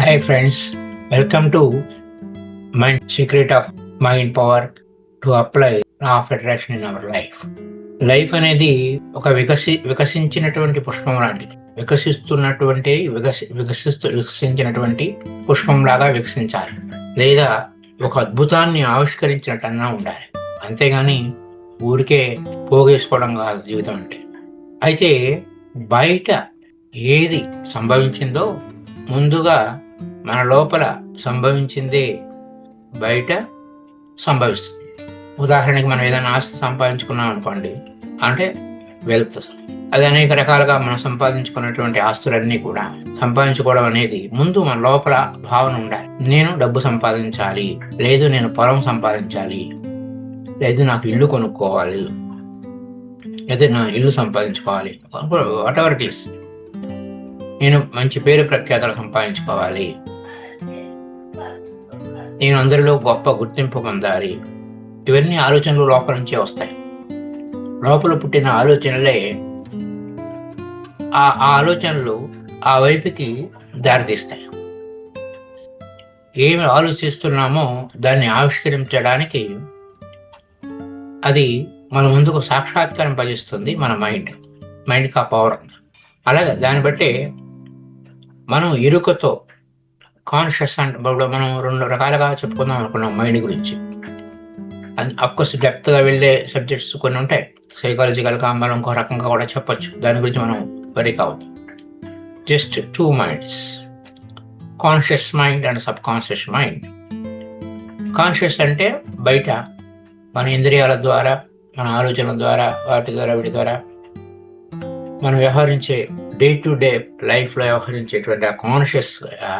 Hi friends, welcome to Mind Secret of Mind Power to apply law of attraction in our life. Life అనేది ఒక వికసించినటువంటి పుష్పం లాంటిది. వికసించినటువంటి పుష్పం లాగా వికసించాలి, లేదా ఒక అద్భుతాన్ని ఆవిష్కరించినట్టన్నా ఉండాలి. అంతేగాని ఊరికే పోగేసుకోవడం కాదు జీవితం అంటే. అయితే బయట ఏది సంభవించిందో ముందుగా మన లోపల సంభవించిందే బయట సంభవిస్తుంది. ఉదాహరణకి మనం ఏదైనా ఆస్తి సంపాదించుకున్నాం అనుకోండి, అంటే వెల్త్, అది అనేక రకాలుగా మనం సంపాదించుకున్నటువంటి ఆస్తులన్నీ కూడా సంపాదించుకోవడం అనేది ముందు మన లోపల భావన ఉండాలి. నేను డబ్బు సంపాదించాలి, లేదు నేను పొలం సంపాదించాలి, లేదు నాకు ఇల్లు కొనుక్కోవాలి, లేదా నా ఇల్లు సంపాదించుకోవాలి, వాట్ ఎవర్ ఇట్ ఈస్. నేను మంచి పేరు ప్రఖ్యాతలు సంపాదించుకోవాలి, నేను అందరిలో గొప్ప గుర్తింపు పొందాలి. ఇవన్నీ ఆలోచనలు లోపల నుంచే వస్తాయి. లోపల పుట్టిన ఆలోచనలే ఆ ఆలోచనలు ఆ వైపుకి దారితీస్తాయి. ఏమి ఆలోచిస్తున్నామో దాన్ని ఆవిష్కరించడానికి అది మన ముందుకు సాక్షాత్కరింపజేస్తుంది మన మైండ్కి ఆ పవర్. అలాగే దాన్ని బట్టి మనం ఎరుకతో కాన్షియస్ అంటే మనం రెండు రకాలుగా చెప్పుకుందాం అనుకున్నాం మైండ్ గురించి. అఫ్కోర్స్ డెప్త్గా వెళ్ళే సబ్జెక్ట్స్ కొన్ని ఉంటాయి, సైకాలజికల్గా మనం ఇంకో రకంగా కూడా చెప్పచ్చు. దాని గురించి మనం వరీ కావద్దు. Just 2 minds, conscious mind and subconscious mind. Conscious అంటే బయట మన ఇంద్రియాల ద్వారా, మన ఆలోచనల ద్వారా, వీటి ద్వారా మనం వ్యవహరించే డే టు డే లైఫ్లో వ్యవహరించేటువంటి ఆ కాన్షియస్గా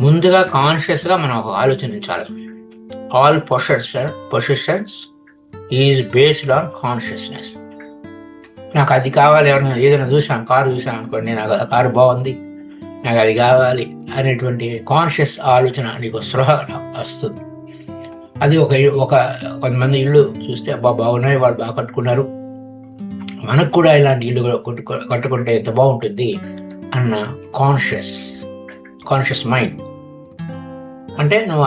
ముందుగా కాన్షియస్గా మనం ఆలోచించాలి. All positions is based on consciousness. నాకు అది కావాలి, ఏదైనా చూసాను, కారు చూసాను అనుకోండి, నాకు ఆ కారు బాగుంది, నాకు అది కావాలి అనేటువంటి కాన్షియస్ ఆలోచన నీకు స్పృహ వస్తుంది. అది కొంతమంది ఇల్లు చూస్తే అబ్బా బాగున్నాయి, వాళ్ళు బాగా కట్టుకున్నారు, మనకు కూడా ఇలాంటి ఇల్లు కట్టుకుంటే ఎంత బాగుంటుంది అన్న కాన్షియస్ మైండ్. అంటే నువ్వు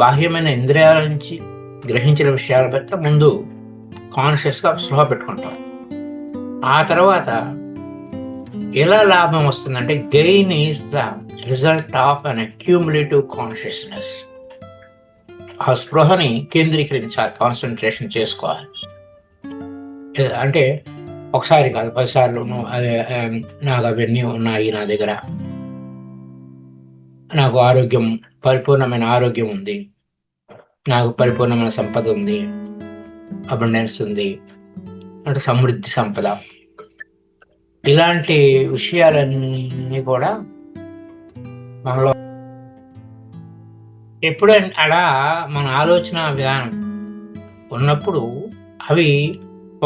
బాహ్యమైన ఇంద్రియాల నుంచి గ్రహించిన విషయాల పట్ల ముందు కాన్షియస్గా స్పృహ పెట్టుకుంటాం. ఆ తర్వాత ఎలా లాభం వస్తుందంటే gain is the result of an accumulative consciousness. ఆ స్పృహని కేంద్రీకరించాలి, కాన్సన్ట్రేషన్ చేసుకోవాలి. అంటే ఒకసారి కాదు, 10 సార్లు నాకు అవన్నీ ఉన్నాయి, నా దగ్గర నాకు పరిపూర్ణమైన ఆరోగ్యం ఉంది, నాకు పరిపూర్ణమైన సంపద ఉంది, అబండెన్స్ ఉంది, అంటే సమృద్ధి సంపద. ఇలాంటి విషయాలన్నీ కూడా మనలో ఎప్పుడైనా అలా మన ఆలోచన విధానం ఉన్నప్పుడు అవి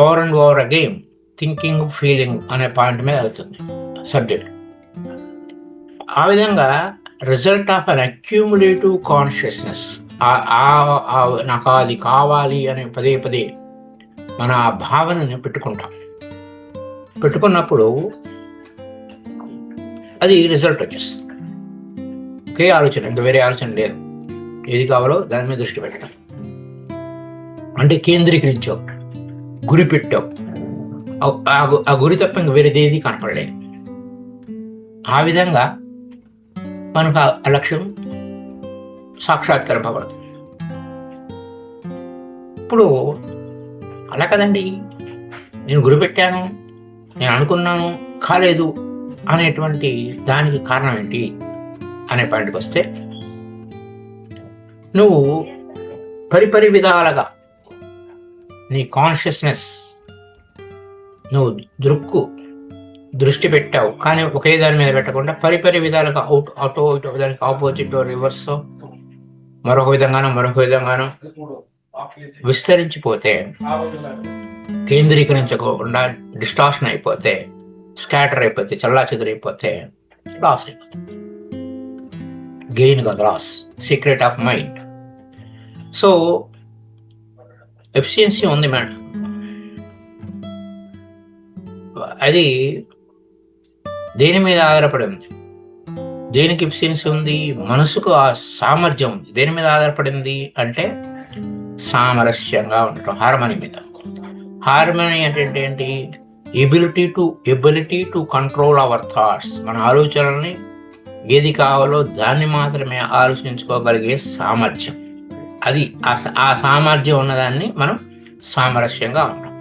ఓవర్ అగైన్ థింకింగ్, ఫీలింగ్ అనే పాయింట్ మీద వెళ్తుంది సబ్జెక్ట్. ఆ విధంగా result of an accumulative consciousness, నాకు అది కావాలి అని పదే మన ఆ భావనని పెట్టుకున్నప్పుడు అది రిజల్ట్ వచ్చేస్తుంది. ఒకే ఆలోచన, ఇంకా వేరే ఆలోచన లేదు. ఏది కావాలో దాని మీద దృష్టి పెట్టడం అంటే కేంద్రీకరించావు, గురి పెట్టావు, ఆ గురి తప్ప ఇంక వేరేదేది కనపడలేదు. ఆ విధంగా మనకు ఆ లక్ష్యం సాక్షాత్కరింపబడుతుంది. ఇప్పుడు అలా కదండి, నేను గురి పెట్టాను, నేను అనుకున్నాను, కాలేదు అనేటువంటి దానికి కారణం ఏంటి అనే పాయింట్కి వస్తే, నువ్వు పరిపరి విధాలుగా నీ కాన్షియస్నెస్ నువ్వు దృష్టి పెట్టావు, కానీ ఒకే దాని మీద పెట్టకుండా పరిపరి విధాలుగా అటో ఇటో, దానికి ఆపోజిట్ రివర్స్ మరొక విధంగానో విస్తరించిపోతే, కేంద్రీకరించకుండా డిస్టార్షన్ అయిపోతే, స్కాటర్ అయిపోతే, చెల్లాచెదురైపోతే లాస్ అయిపోతుంది. గెయిన్ కాదు, loss. Secret of mind. So efficiency ఉంది మేడం, అది దేని మీద ఆధారపడి ఉంది? దేనికి ఎఫిషియన్సీ ఉంది? మనసుకు ఆ సామర్థ్యం ఉంది. దేని మీద ఆధారపడింది అంటే సామరస్యంగా ఉండటం, హార్మనీ మీద. హార్మనీ అంటే ఏంటి? Ability to control our thoughts. మన ఆలోచనల్ని ఏది కావాలో దాన్ని మాత్రమే ఆలోచించుకోగలిగే సామర్థ్యం. అది ఆ సామర్థ్యం ఉన్నదాన్ని మనం సామరస్యంగా ఉంటాం.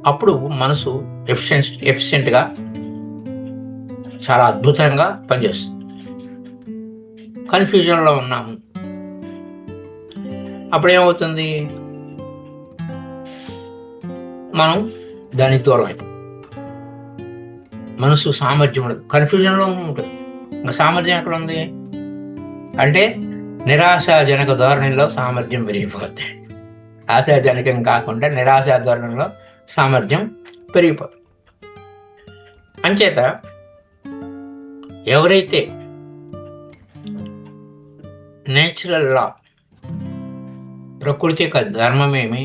అప్పుడు మనసు ఎఫిషియెంట్గా చాలా అద్భుతంగా పనిచేస్తుంది. కన్ఫ్యూజన్లో ఉన్నాము, అప్పుడేమవుతుంది? మనం దానికి దూరం అయిపోతాం. మనసు సామర్థ్యం ఉండదు, కన్ఫ్యూజన్లో ఉంటుంది. ఇంకా సామర్థ్యం ఎక్కడ ఉంది అంటే నిరాశాజనక ధోరణిలో సామర్థ్యం పెరిగిపోతుంది. ఆశాజనకం కాకుండా నిరాశా ధోరణిలో సామర్థ్యం పెరిగిపోతుంది. అంచేత ఎవరైతే నేచురల్ లా, ప్రకృతి యొక్క ధర్మమేమి,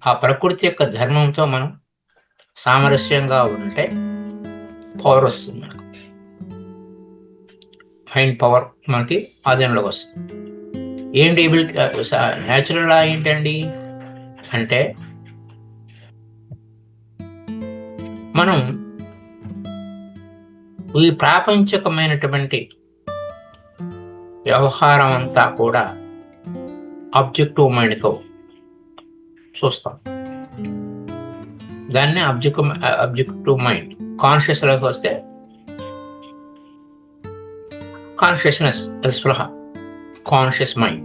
ఆ ప్రకృతి యొక్క ధర్మంతో మనం సామరస్యంగా ఉంటే పవర్ వస్తుంది. మనకు మైండ్ పవర్ మనకి ఆధీనంలోకి వస్తుంది. ఏంటి న్యాచురల్ లా ఏంటండి అంటే మనం ఈ ప్రాపంచికమైనటువంటి వ్యవహారం అంతా కూడా ఆబ్జెక్టివ్ మైండ్తో చూస్తాం. దాన్ని ఆబ్జెక్టివ్ మైండ్. కాన్షియస్లోకి వస్తే కాన్షియస్నెస్, స్పృహ, కాన్షియస్ మైండ్,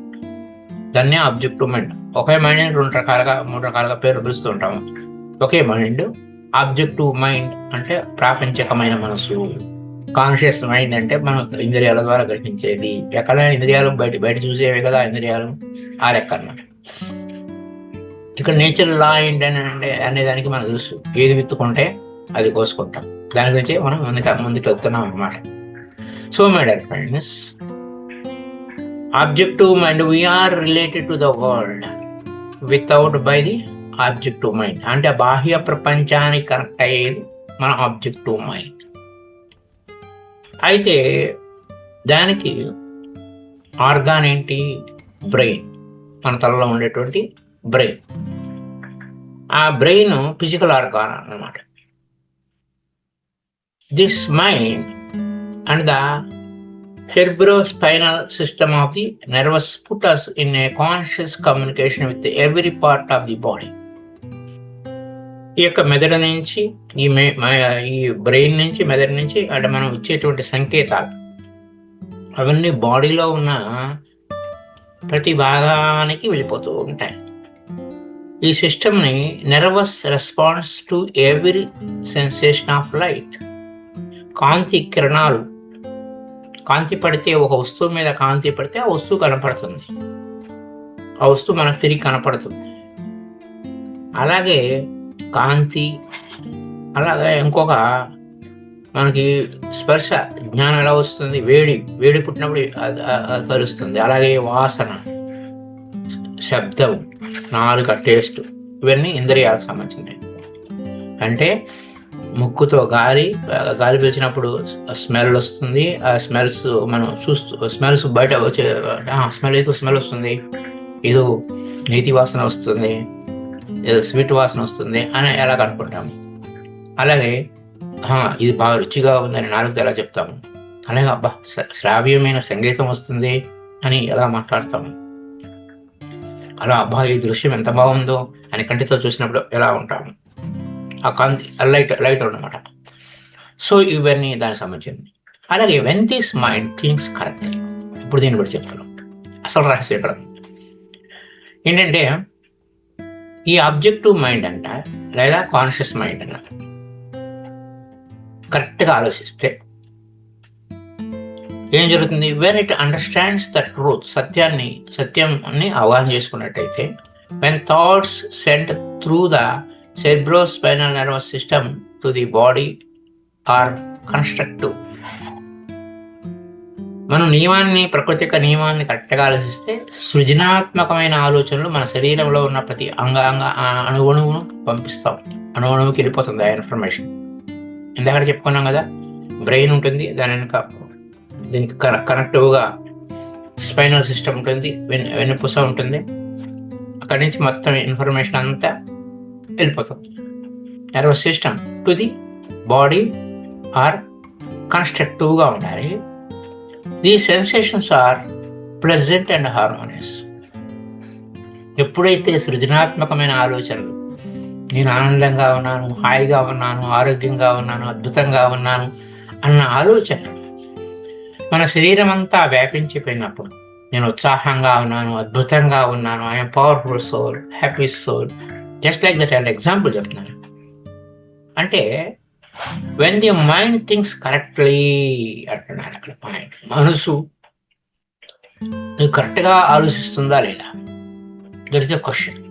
దాన్ని ఆబ్జెక్టివ్ మైండ్. ఒకే మైండ్ని 2 రకాలుగా 3 రకాలుగా పేరు పిలుస్తూ ఉంటాము. ఒకే మైండ్. ఆబ్జెక్టివ్ మైండ్ అంటే ప్రాపంచికమైన మనసు. కాన్షియస్ మైండ్ అంటే మనం ఇంద్రియాల ద్వారా గ్రహించేది. ఎక్కడైనా ఇంద్రియాలు బయట చూసేవి కదా ఇంద్రియాలు, ఆ లెక్క అన్నమాట. ఇక్కడ నేచురల్ లా ఏంటంటే అనేదానికి మనకు తెలుసు, ఏది విత్తుకుంటే అది కోసుకుంటాం. దాని గురించి మనం ముందుకు వెళ్తున్నాం అన్నమాట. So my dear friends, objective mind, we are related to the world without by the objective mind. అంటే బాహ్య ప్రపంచానికి కనెక్ట్ అయ్యేది మన ఆబ్జెక్టివ్ మైండ్. అయితే దానికి ఆర్గాన్ ఏంటి? బ్రెయిన్. మన తలలో ఉండేటువంటి బ్రెయిన్. ఆ బ్రెయిన్ ఫిజికల్ ఆర్గాన్ అన్నమాట. This mind and the cerebrospinal system of the nervous put us in a conscious communication with every part of the body. ఈ యొక్క మెదడు నుంచి ఈ బ్రెయిన్ నుంచి మెదడు నుంచి అంటే మనం ఇచ్చేటువంటి సంకేతాలు అవన్నీ బాడీలో ఉన్న ప్రతి భాగానికి వెళ్ళిపోతూ ఉంటాయి. ఈ సిస్టమ్ని nervous response to every sensation of light. కాంతి కిరణాలు, కాంతి పడితే, ఒక వస్తువు మీద కాంతి పడితే ఆ వస్తువు కనపడుతుంది, ఆ వస్తువు మనకు తిరిగి కనపడుతుంది. అలాగే కాంతి, అలాగే ఇంకొక మనకి స్పర్శ జ్ఞానం ఎలా వస్తుంది? వేడి పుట్టినప్పుడు అది తెలుస్తుంది. అలాగే వాసన, శబ్దం, నాలుక, టేస్ట్, ఇవన్నీ ఇంద్రియాలకు సంబంధించినవి. అంటే ముక్కుతో గాలి పీల్చినప్పుడు స్మెల్ వస్తుంది. ఆ స్మెల్స్ మనం స్మెల్స్ బయట వచ్చే స్మెల్ వస్తుంది, ఏదో నీతి వాసన వస్తుంది, ఏదో స్వీట్ వాసన వస్తుంది అని ఎలా కనుక్కుంటాము. అలాగే ఇది బాగా రుచిగా ఉందని నాలుగుతో ఎలా చెప్తాము. అలాగే అబ్బా శ్రావ్యమైన సంగీతం వస్తుంది అని ఎలా మాట్లాడతాము. అలా అబ్బా ఈ దృశ్యం ఎంత బాగుందో అని కంటితో చూసినప్పుడు ఎలా ఉంటాము. ఆ కాంతి లైట్ అన్నమాట. సో ఇవన్నీ దానికి సంబంధించింది. అలాగే when this mind thinks correctly. ఇప్పుడు దీన్ని బట్టి చెప్తున్నాం అసలు రహస్యం ఇక్కడ ఏంటంటే, ఈ ఆబ్జెక్టివ్ మైండ్ అంట లేదా కాన్షియస్ మైండ్ అన్న కరెక్ట్గా ఆలోచిస్తే ఏం జరుగుతుంది? When it understands the truth, సత్యాన్ని అవగాహన చేసుకున్నట్టయితే, when thoughts sent through the cerebrospinal nervous system to the body are constructive. మనం ప్రకృతి యొక్క నియమాన్ని కరెక్ట్గా ఆలోచిస్తే సృజనాత్మకమైన ఆలోచనలు మన శరీరంలో ఉన్న ప్రతి అణువును పంపిస్తాం. అణువుకి వెళ్ళిపోతుంది ఆ ఇన్ఫర్మేషన్. ఇందాక చెప్పుకున్నాం కదా, బ్రెయిన్ ఉంటుంది, దీనికి కనెక్టివ్గా స్పైనల్ సిస్టమ్ ఉంటుంది, వెన్నుపూస ఉంటుంది. అక్కడి నుంచి మొత్తం ఇన్ఫర్మేషన్ అంతా వెళ్ళిపోతుంది. Nervous system to the body are కన్స్ట్రక్టివ్గా ఉండాలి. These sensations are pleasant and harmonious. ఎప్పుడైతే సృజనాత్మకమైన ఆలోచనలు, నేను ఆనందంగా ఉన్నాను, హాయిగా ఉన్నాను, ఆరోగ్యంగా ఉన్నాను, అద్భుతంగా ఉన్నాను అన్న ఆలోచన మన శరీరం అంతా వ్యాపించిపోయినప్పుడు, నేను ఉత్సాహంగా ఉన్నాను, అద్భుతంగా ఉన్నాను, I'm powerful soul, happy soul, just like that. And example చెప్తున్నాను. అంటే when the mind thinks correctly అంటున్నాను. అక్కడ పాయింట్, మనసు నువ్వు కరెక్ట్గా ఆలోచిస్తుందా లేదా, దట్ ఇస్ ద క్వశ్చన్.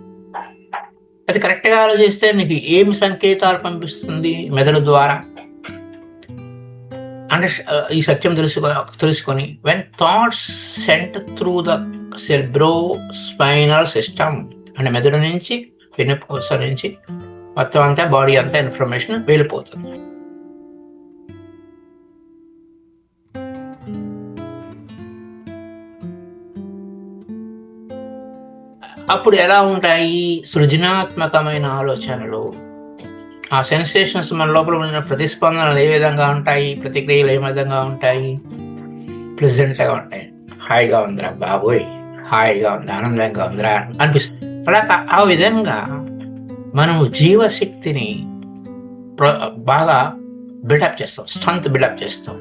అది కరెక్ట్గా ఆలోచిస్తే నీకు ఏమి సంకేతాలు పంపిస్తుంది మెదడు ద్వారా అంటే ఈ సత్యం తెలుసుకొని when thoughts sent through the cerebrospinal system అంటే మెదడు నుంచి వెన్నుపూస నుంచి మొత్తం అంతా బాడీ అంతా ఇన్ఫర్మేషన్ వెళ్ళిపోతుంది. అప్పుడు ఎలా ఉంటాయి సృజనాత్మకమైన ఆలోచనలు, ఆ సెన్సేషన్స్ మన లోపల ఉన్న ప్రతిస్పందనలు ఏ విధంగా ఉంటాయి, ప్రతిక్రియలు ఏ విధంగా ఉంటాయి, ప్లెజెంట్గా ఉంటాయి. హాయిగా ఉందిరా బాబోయ్, హాయిగా ఉంది, ఆనందంగా ఉందిరా అనిపిస్తుంది. అలా ఆ విధంగా మనము జీవశక్తిని బాగా బిల్డప్ చేస్తాం, స్ట్రెంత్ బిల్డప్ చేస్తాం.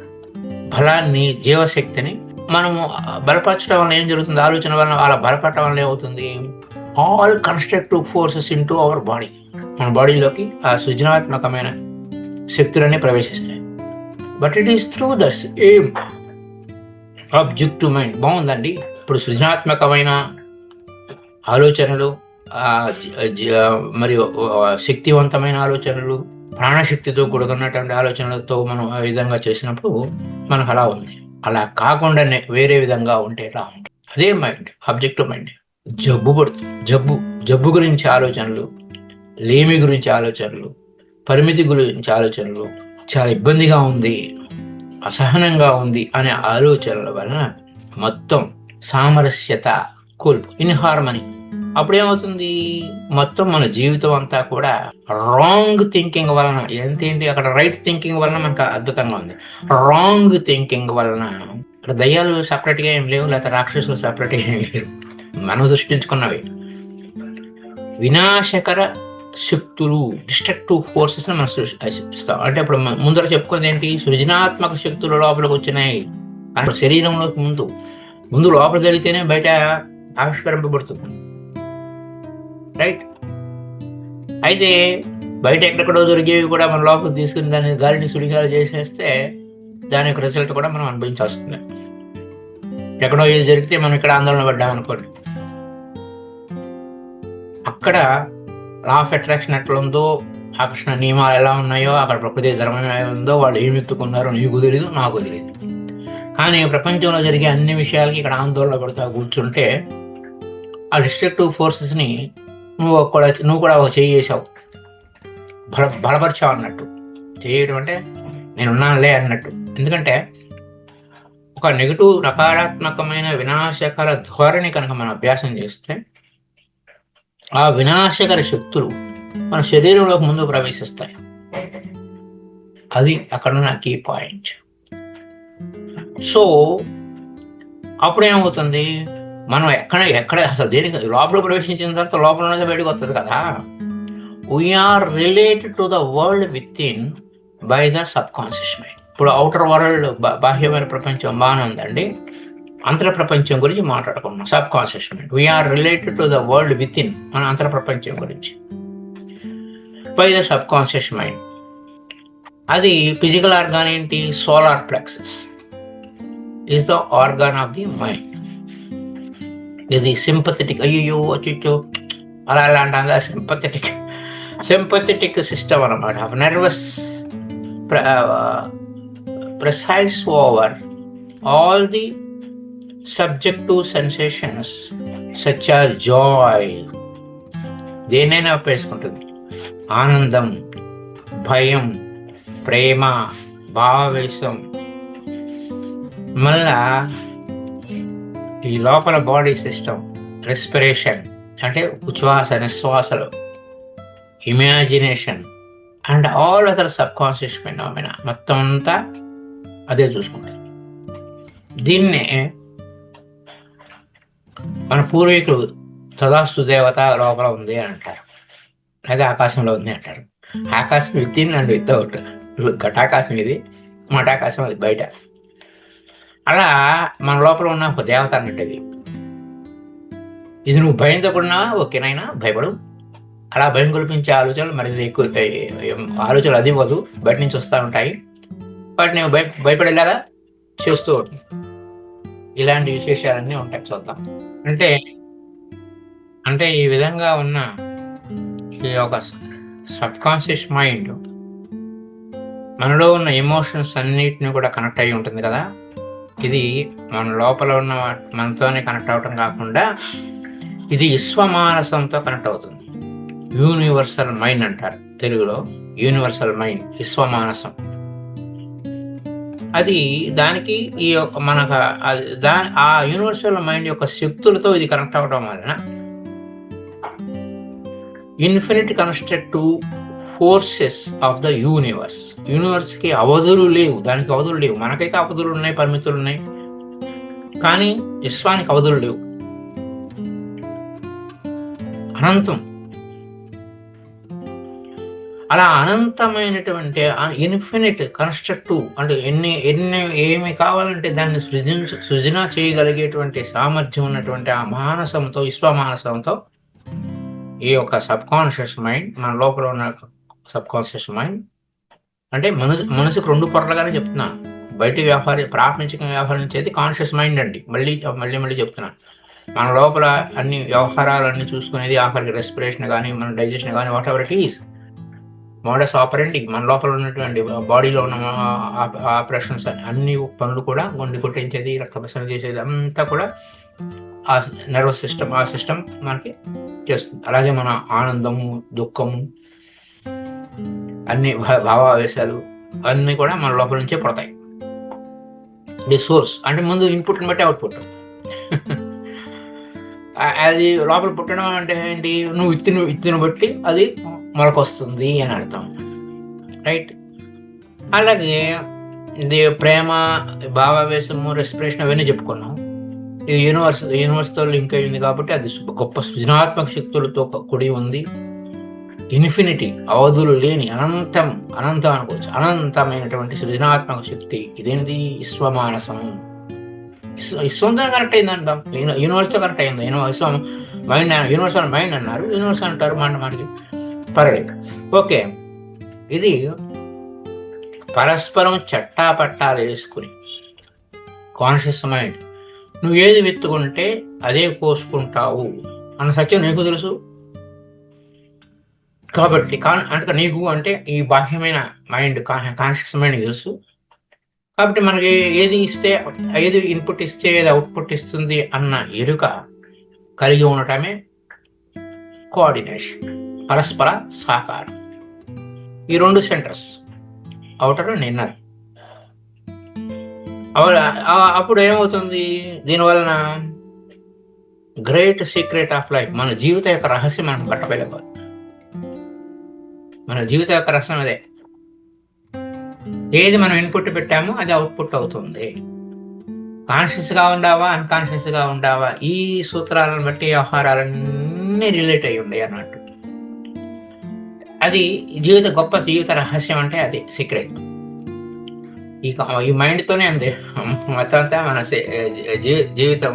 బలాన్ని, జీవశక్తిని మనము బలపరచడం వల్ల ఏం జరుగుతుంది, ఆలోచన వల్ల అలా బలపడటం వల్ల ఏమవుతుంది, all constructive forces in to our body, మన బాడీలోకి ఆ సృజనాత్మకమైన శక్తులన్నీ ప్రవేశిస్తాయి. But it is through the same objective mind. బాగుందండి. ఇప్పుడు సృజనాత్మకమైన ఆలోచనలు, మరియు శక్తివంతమైన ఆలోచనలు, ప్రాణశక్తితో కూడుకున్నటువంటి ఆలోచనలతో మనం ఆ విధంగా చేసినప్పుడు మనకు అలా ఉంది. అలా కాకుండా వేరే విధంగా ఉంటే ఎలా ఉంటుంది, అదే మైండ్, ఆబ్జెక్టివ్ మైండ్ జబ్బు పడుతుంది. జబ్బు గురించి ఆలోచనలు, లేమి గురించి ఆలోచనలు, పరిమితి గురించి ఆలోచనలు, చాలా ఇబ్బందిగా ఉంది, అసహనంగా ఉంది అనే ఆలోచనల వలన మొత్తం సామరస్యత కోల్పు, ఇన్హార్మనీ. అప్పుడేమవుతుంది, మొత్తం మన జీవితం అంతా కూడా రాంగ్ థింకింగ్ వలన, ఏంటి అక్కడ రైట్ థింకింగ్ వలన మనకు అద్భుతంగా ఉంది. రాంగ్ థింకింగ్ వలన ఇక్కడ దయ్యాలు సపరేట్గా ఏం లేవు, లేకపోతే రాక్షసులు సపరేట్గా ఏం లేవు, మనం సృష్టించుకున్నవి. వినాశకర శక్తులు, డిస్ట్రక్టివ్ ఫోర్సెస్ మనం సృష్టిస్తాం. అంటే ఇప్పుడు ముందర చెప్పుకునేది ఏంటి, సృజనాత్మక శక్తులు లోపలికి వచ్చినాయి. అంటే శరీరంలోకి ముందు లోపల జరిగితేనే బయట ఆవిష్కరింపబడుతుంది, రైట్? అయితే బయట ఎక్కడెక్కడో దొరికేవి కూడా మన లోపలికి తీసుకుని దాన్ని గాలిని సుడిగాలు చేసేస్తే దాని యొక్క రిజల్ట్ కూడా మనం అనుభవించాల్సి వస్తుంది. ఎక్కడో ఏది జరిగితే మనం ఇక్కడ ఆందోళన పడ్డామనుకోండి, అక్కడ లా ఆఫ్ అట్రాక్షన్ ఎట్లా ఉందో, ఆకర్షణ నియమాలు ఎలా ఉన్నాయో, అక్కడ ప్రకృతి ధర్మం ఎలా ఉందో, వాళ్ళు ఏమి ఎత్తుకున్నారో నీకు తెలియదు, నాకు తెలియదు. కానీ ప్రపంచంలో జరిగే అన్ని విషయాలకి ఇక్కడ ఆందోళన పడుతూ కూర్చుంటే ఆ డిస్ట్రక్టివ్ ఫోర్సెస్ని నువ్వు కూడా ఒక చేసావు, బలపరిచావు అన్నట్టు. చేయడం అంటే నేనున్నానులే అన్నట్టు. ఎందుకంటే ఒక నెగిటివ్, నకారాత్మకమైన వినాశకర ధోరణి కనుక మనం అభ్యాసం చేస్తే ఆ వినాశకర శక్తులు మన శరీరంలోకి ముందు ప్రవేశిస్తాయి. అది అక్కడున్న కీ పాయింట్. సో అప్పుడేమవుతుంది, మనం ఎక్కడ అసలు దేనికి లోపల ప్రవేశించిన తర్వాత లోపల ఉన్నది బయటకు వస్తుంది కదా. We are related to the world within by the subconscious mind. ఇప్పుడు అవుటర్ వరల్డ్, బాహ్యమైన ప్రపంచం బాగానే ఉందండి, అంతర ప్రపంచం గురించి మాట్లాడుకున్నాం. Subconscious mind, we are related to the world within, మన అంతర ప్రపంచం గురించి by the subconscious mind. అది ఫిజికల్ ఆర్గాన్ ఏంటి, solar plexus is the organ of the mind. ఇది సింపథెటిక్, అయ్యో అచ్చో అలా అంటే సింపథెటిక్ సిస్టమ్ అన్నమాట. Nervous presides over all the subjective sensations such as joy, దేనైనా పేర్చుకుంటుంది. ఆనందం, భయం, ప్రేమ, భావవేశం, మళ్ళా ఈ లోపల బాడీ సిస్టమ్, రెస్పిరేషన్ అంటే ఉచ్ఛ్వాస నిశ్వాసలు, imagination and all other subconscious phenomena మొత్తం అంతా అదే చూసుకుంటుంది. దీన్నే మన పూర్వీకులు తదాస్తు దేవత లోపల ఉంది అని అంటారు, లేదా ఆకాశంలో ఉంది అంటారు. ఆకాశం విత్ ఇన్ అండ్ వితౌట్. ఘటాకాశం ఇది, మఠాకాశం అది బయట. అలా మన లోపల ఉన్న ఒక దేవత అన్నట్టు ఇది నువ్వు భయంతో కూడా ఓకేనైనా భయపడు. అలా భయం కల్పించే ఆలోచనలు మరి ఎక్కువ ఆలోచనలు అది ఇవ్వదు, బయట నుంచి వస్తూ ఉంటాయి. వాటిని భయపడేలాగా చేస్తూ ఉంటుంది. ఇలాంటి విశేషాలన్నీ ఉంటాయి, చూద్దాం. అంటే ఈ విధంగా ఉన్న ఈ ఒక సబ్ కాన్షియస్ మైండ్ మనలో ఉన్న ఎమోషన్స్ అన్నిటిని కూడా కనెక్ట్ అయ్యి ఉంటుంది కదా. ఇది మన లోపల ఉన్న మనతోనే కనెక్ట్ అవటం కాకుండా ఇది విశ్వమానసంతో కనెక్ట్ అవుతుంది. యూనివర్సల్ మైండ్ అంటారు తెలుగులో. యూనివర్సల్ మైండ్, విశ్వమానసం. అది దానికి ఈ యొక్క మనకు ఆ యూనివర్సల్ మైండ్ యొక్క శక్తులతో ఇది కనెక్ట్ అవ్వడం వలన infinite constructive forces of the యూనివర్స్కి అవధులు లేవు, దానికి అవధులు లేవు. మనకైతే అవధులు ఉన్నాయి, పరిమితులు ఉన్నాయి, కానీ విశ్వానికి అవధులు లేవు. అనంతం. అలా అనంతమైనటువంటి ఇన్ఫినిట్ కన్స్ట్రక్టివ్ అంటే ఏమి కావాలంటే దాన్ని సృజన చేయగలిగేటువంటి సామర్థ్యం ఉన్నటువంటి ఆ మానసంతో, విశ్వమానసంతో ఈ యొక్క సబ్ కాన్షియస్ మైండ్, మన లోపల ఉన్న సబ్ కాన్షియస్ మైండ్ అంటే మనసుకు రెండు పొరలుగానే చెప్తున్నాను. బయట ప్రాపంచిక వ్యవహరించేది కాన్షియస్ మైండ్ అండి. మళ్ళీ చెప్తున్నాను. మన లోపల అన్ని వ్యవహారాలన్నీ చూసుకునేది, ఆఖరికి రెస్పిరేషన్ కానీ, మన డైజెషన్ కానీ, what ever it is, modus ఆపరెండి, మన లోపల ఉన్నటువంటి బాడీలో ఉన్న ఆపరేషన్స్ అన్ని పనులు కూడా, గుండె కొట్టించేది, రక్త ప్రసరణ చేసేది అంతా కూడా ఆ నర్వస్ సిస్టమ్, ఆ సిస్టమ్ మనకి చేస్తుంది. అలాగే మన ఆనందము, దుఃఖము, అన్ని భావావేశాలు అన్నీ కూడా మన లోపల నుంచే పడతాయి. ది సోర్స్ అంటే ముందు ఇన్పుట్ని బట్టి అవుట్పుట్. అది లోపల పుట్టడం అంటే ఏంటి? నువ్వు ఇత్తిని బట్టి అది మొలకొస్తుంది అని అర్థం, రైట్? అలాగే ఇది ప్రేమ, భావావేశము, రెస్పిరేషన్ అవన్నీ చెప్పుకున్నాం. ఇది యూనివర్స్తో లింక్ అయ్యింది కాబట్టి అది గొప్ప సృజనాత్మక శక్తులతో కూడి ఉంది. ఇన్ఫినిటీ, అవధులు లేని అనంతం అనుకోవచ్చు, అనంతమైనటువంటి సృజనాత్మక శక్తి. ఇదేంటి? విశ్వమానసం. విశ్వంతో కనెక్ట్ అయింది అంటాం, యూనివర్స్తో కనెక్ట్ అయింది. యూనివర్సల్ మైండ్ అన్నారు, యూనివర్స్ అంటారు, మనకి పర్లేదు. ఓకే, ఇది పరస్పరం చట్టాపట్టాలు వేసుకుని కాన్షియస్ మైండ్ నువ్వు ఏది విత్తుకుంటే అదే కోసుకుంటావు అన్న సత్యం నీకు తెలుసు కాబట్టి, అంటే నీకు అంటే ఈ బాహ్యమైన మైండ్, కాన్షియస్ మైండ్ తెలుసు కాబట్టి మనకి ఏది ఇన్పుట్ ఇస్తే ఏది అవుట్పుట్ ఇస్తుంది అన్న ఎరుక కలిగి ఉండటమే కోఆర్డినేషన్, పరస్పర సహకారం. ఈ రెండు సెంటర్స్, అవుటర్ అండ్ ఇన్నర్. అప్పుడు ఏమవుతుంది? దీనివలన గ్రేట్ సీక్రెట్ ఆఫ్ లైఫ్, మన జీవిత యొక్క రహస్యం మనకు బట్టబయలైపోతుంది. మన జీవిత యొక్క రహస్యం అదే. ఏది మనం ఇన్పుట్ పెట్టామో అది అవుట్పుట్ అవుతుంది. కాన్షియస్గా ఉండావా, అన్కాన్షియస్గా ఉండావా, ఈ సూత్రాలను బట్టి వ్యవహారాలన్నీ రిలేట్ అయ్యి ఉన్నాయి అన్నట్టు. అది గొప్ప జీవిత రహస్యం అంటే అది సీక్రెట్. ఈ మైండ్తోనే అంతే మొత్తం అంతా, మన జీవితం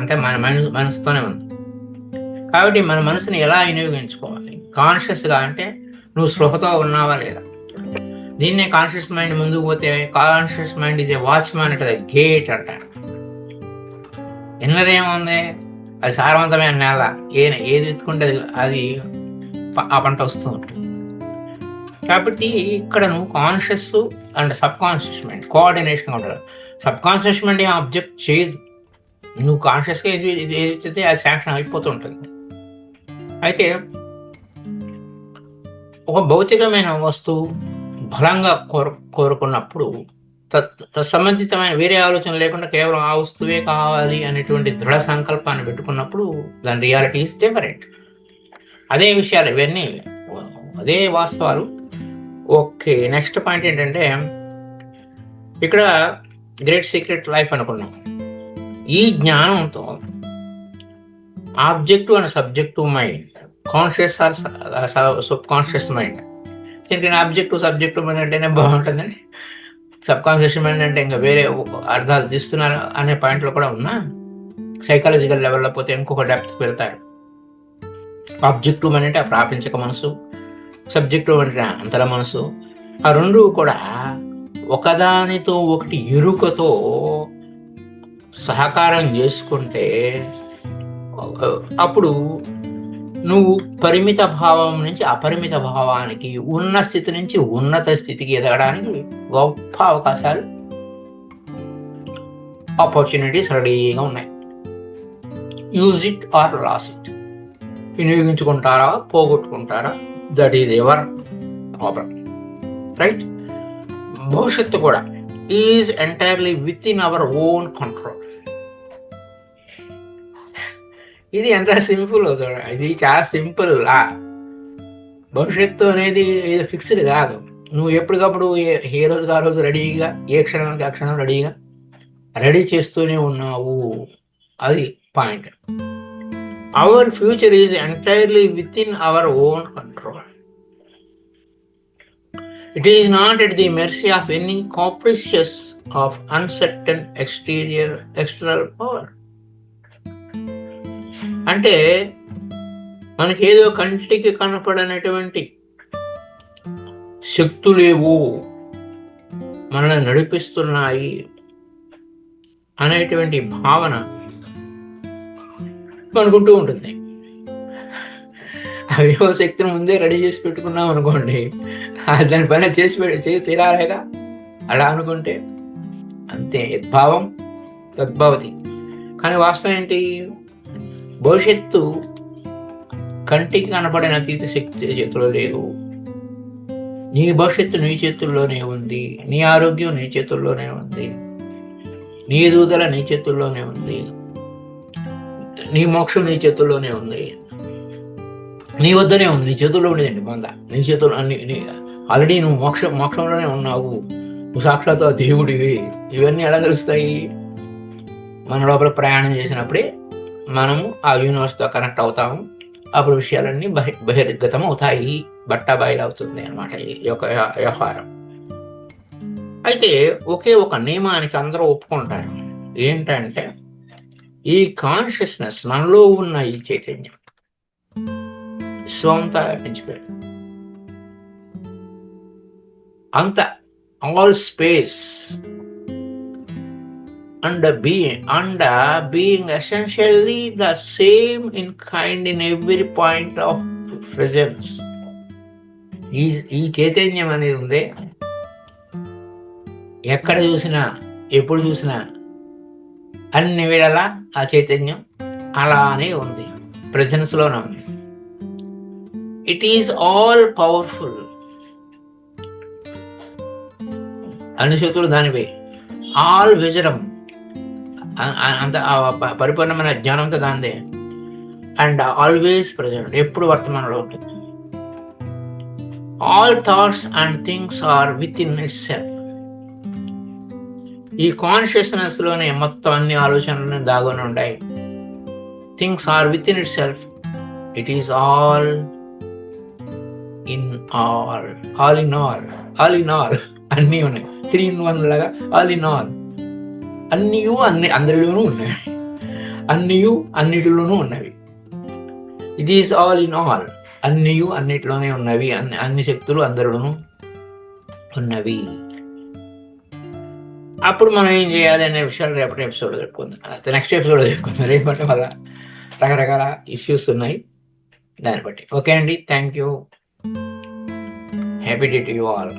అంతా మన మనసుతోనే ఉంది. కాబట్టి మన మనసుని ఎలా వినియోగించుకోవాలి? కాన్షియస్గా అంటే నువ్వు స్పృహతో ఉన్నావా లేదా? దీన్నే కాన్షియస్ మైండ్ ముందుకు పోతే, conscious mind is a watchman అంటే గేట్ అంటారు. ఇన్నర్ ఏముంది? అది సారవంతమైన నేల, ఏది ఎత్తుకుంటే అది ఆ పంట వస్తూ ఉంటుంది. కాబట్టి ఇక్కడ నువ్వు conscious and subconscious mind కోఆర్డినేషన్గా ఉంటారు. సబ్ కాన్షియస్ మైండ్ ఏం అబ్జెక్ట్ చేయదు, నువ్వు కాన్షియస్గా ఏదైతే అది శాంక్షన్ అయిపోతూ ఉంటుంది. అయితే ఒక భౌతికమైన వస్తువు బలంగా కోరుకున్నప్పుడు తత్సంబంధితమైన వేరే ఆలోచన లేకుండా కేవలం ఆ వస్తువే కావాలి అనేటువంటి దృఢ సంకల్పాన్ని పెట్టుకున్నప్పుడు దాని రియాలిటీ ఈస్ డిఫరెంట్. అదే విషయాలు ఇవన్నీ, అదే వాస్తవాలు. ఓకే, నెక్స్ట్ పాయింట్ ఏంటంటే, ఇక్కడ గ్రేట్ సీక్రెట్ లైఫ్ అనుకున్నాం. ఈ జ్ఞానంతో objective and subjective mind, conscious or subconscious mind, దీనికి ఆబ్జెక్టివ్ సబ్జెక్టివ్ మైండ్ అంటేనే బాగుంటుందని, సబ్ కాన్షియస్ మైండ్ అంటే ఇంకా వేరే అర్థాలు తీస్తున్నారు అనే పాయింట్లో కూడా ఉన్నా, సైకాలజికల్ లెవెల్లో పోతే ఇంకొక డెప్త్కి వెళ్తారు. ఆబ్జెక్టివ్ మైండ్ అంటే ఆ ప్రాపంచిక మనసు, సబ్జెక్టివ్ అంటే అంతర మనసు. ఆ రెండు కూడా ఒకదానితో ఒకటి ఎరుకతో సహకారం చేసుకుంటే అప్పుడు నువ్వు పరిమిత భావం నుంచి అపరిమిత భావానికి, ఉన్న స్థితి నుంచి ఉన్నత స్థితికి ఎదగడానికి గొప్ప అవకాశాలు, ఆపర్చునిటీస్ రెడీగా ఉన్నాయి. Use it or lose it. వినియోగించుకుంటారా, పోగొట్టుకుంటారా, that is ever problem, right? భవిష్యత్తు కూడా is entirely within our own control. ఇది ఎంత సింపుల్ చూడ, ఇది చాలా సింపుల్. భవిష్యత్తు అనేది ఇది ఫిక్స్డ్ కాదు. నువ్వు ఎప్పటికప్పుడు ఏ రోజుకి ఆ రోజు రెడీగా, ఏ క్షణానికి ఆ క్షణం రెడీ చేస్తూనే ఉన్నావు. అది point. Our future is entirely within our own control. It is not at the mercy of any capricious of uncertain external power. అంటే మనకేదో కంటికి కనపడనటువంటి శక్తులేవు మనల్ని నడిపిస్తున్నాయి అనేటువంటి భావన అనుకుంటూ ఉంటుంది. అవేవో శక్తిని ముందే రెడీ చేసి పెట్టుకున్నాం అనుకోండి, దాని పైన చేసి తీరాలేగా. అలా అనుకుంటే అంతే, యద్భావం తద్భవతి. కానీ వాస్తవం ఏంటి? భవిష్యత్తు కంటికి కనపడిన అతీత శక్తి చేతిలో లేదు. నీ భవిష్యత్తు నీ చేతుల్లోనే ఉంది. నీ ఆరోగ్యం నీ చేతుల్లోనే ఉంది. నీ ఎదుగుదల నీ చేతుల్లోనే ఉంది. నీ మోక్షం నీ చేతుల్లోనే ఉంది. నీ వద్దనే ఉంది, నీ చేతుల్లో ఉండేదండి మంద. నీ చేతుల్లో అన్ని ఆల్రెడీ నువ్వు మోక్షంలోనే ఉన్నావు. నువ్వు సాక్షాత్తు దేవుడివి. ఇవన్నీ ఎలా తెలుస్తాయి? మన లోపల ప్రయాణం చేసినప్పుడే మనము ఆ యూనివర్స్తో కనెక్ట్ అవుతాము. అప్పుడు విషయాలన్నీ బహిర్గతం అవుతాయి, బట్టాబాయిలు అవుతుంది అనమాట ఈ యొక్క వ్యవహారం. అయితే ఒకే ఒక నియమానికి అందరూ ఒప్పుకుంటారు. ఏంటంటే, ఈ కాన్షియస్నెస్, మనలో ఉన్న ఈ చైతన్యం విశ్వంతా వ్యాపించిపోయాడు. అంత all space and being essentially the same in kind in every point of presence. ఈ చైతన్యం అనేది ఉంది, ఎక్కడ చూసినా ఎప్పుడు చూసినా అన్ని వేళలా ఆ చైతన్యం అలానే ఉంది, ప్రెజెన్స్లోనే ఉంది. It is all powerful. అన్ని శక్తులు దానివే. ఆల్ విజడం, అంత పరిపూర్ణమైన జ్ఞానంతో దాందే. అండ్ ఆల్వేస్ ప్రజెంట్, ఎప్పుడు వర్తమానంలో ఉంటుంది. All thoughts and things are within itself. ఈ కాన్షియస్నెస్ లోనే మొత్తం అన్ని ఆలోచనలు దాగుని ఉన్నాయి. Things are within itself. It is all in all. All in all, all in all. అన్నీ ఉన్నాయి, 3 in 1 లాగా ఆల్ ఇన్ ఆల్. అన్నియు అందరిలోనూ ఉన్నాయి, అన్నియు అన్నిటిలోనూ ఉన్నవి. It is all in all. అన్నియు అన్నిటిలోనే ఉన్నవి, అన్ని శక్తులు అందరిలోనూ ఉన్నవి. అప్పుడు మనం ఏం చేయాలి అనే విషయాలు రేపటి ఎపిసోడ్ చెప్పుకుందాం, నెక్స్ట్ ఎపిసోడ్ చెప్పుకుందాం. రేపటి వల్ల రకరకాల ఇష్యూస్ ఉన్నాయి దాన్ని బట్టి. ఓకే అండి, thank you. Happy day to you all.